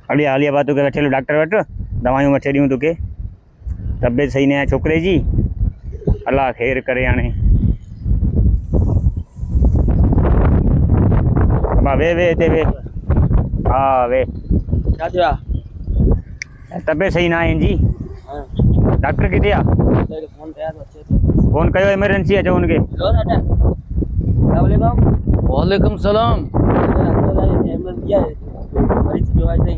हली हालिया बात के वठेलो डॉक्टर वट दवायूं वठे ॾियूं तोखे तबियत सही न आहे छोकिरे जी अल्लाह ख़ैर करे हाणे वे वे हिते वे हा वे क्या दिया तबियत सही ना आहे जी डॉक्टर किथे आहे फोन पे यार अच्छे से फोन कयो इमरजेंसी अचो हुनखे हेलो डाटा अस्सलाम वालेकुम वालेकुम सलाम। एम्बुलेंस दिया है मरीज जो है नहीं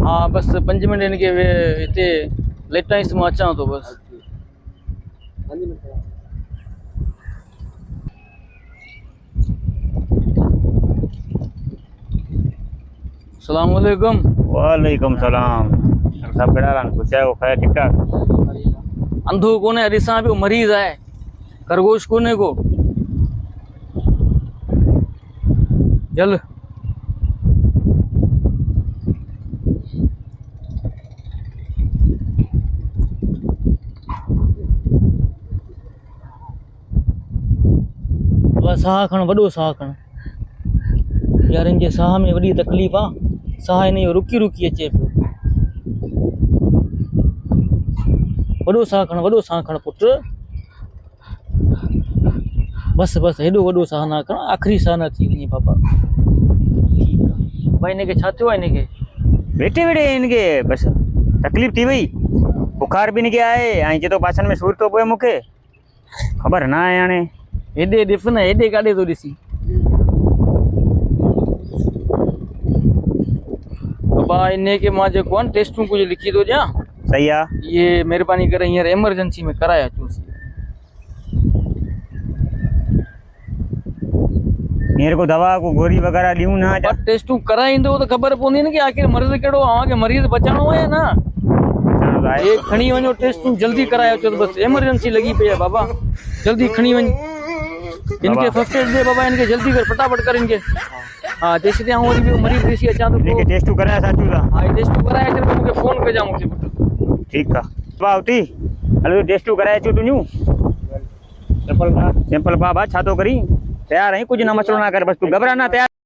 हाँ बस 5 मिनट इनके वे इतने लेट नाइट में अचा तो बस 5 मिनट सलाम वालेकुम। वालेकुम सलाम सब कहिड़ा रहनि कुझु आहे खैर ठीकु ठाक अंधो कोने ॾिसां पियो मरीज़ आहे खरगोश कोने को चल साह खण वॾो साह खण यार इनके साह में वॾी तकलीफ़ आहे साह इन जो रुकी रुकी अचे पियो वॾो साह खण पुट बस बस हेॾो वॾो साह न खण आख़िरी साह न थी वञे बाबा ठीकु आहे भाई इनखे छा थियो आहे इनखे वेठे वेठे इनखे बसि तकलीफ़ थी वई बुखार बि इनखे आहे ऐं चए थो पाछनि में सूर थो पए मूंखे ख़बर न आहे हाणे हेॾे ॾिस न हेॾे काॾे थो ॾिसी बाबा इनखे मां जेको आहे न टेस्टूं कुझु लिखी थो ॾियां सही आहे ये महिरबानी करे हींअर एमरजेंसी में कराए अचोसि हींअर को दवा को गोरी वग़ैरह ॾियूं न पर टेस्टूं कराईंदो त ख़बर पवंदी न कि आख़िर मर्ज़ कहिड़ो आहे की मरीज़ बचाइणो आहे या न ये खणी वञो टेस्टूं जल्दी कराए अचो त बसि एमरजेंसी लॻी पई आहे बाबा जल्दी खणी वञ इनके फर्स्ट एड दे बाबा इनके जल्दी कर फटाफट कर इनके हाँ तेसी ते वरी भी मरीज ॾिसी अचां थो इनखे टेस्टूं कराए अचूं था हाँ ये टेस्टूं कराए अचे त मूंखे फोन कजां मूंखे पुट ठीकु आहे बाबा उथी हलो टेस्टूं कराए अचूं तुंहिंजूं सिंपल बाबा छा थो करी तयार आहीं कुझु न मसलो न कर बसि तूं घबरा न तयार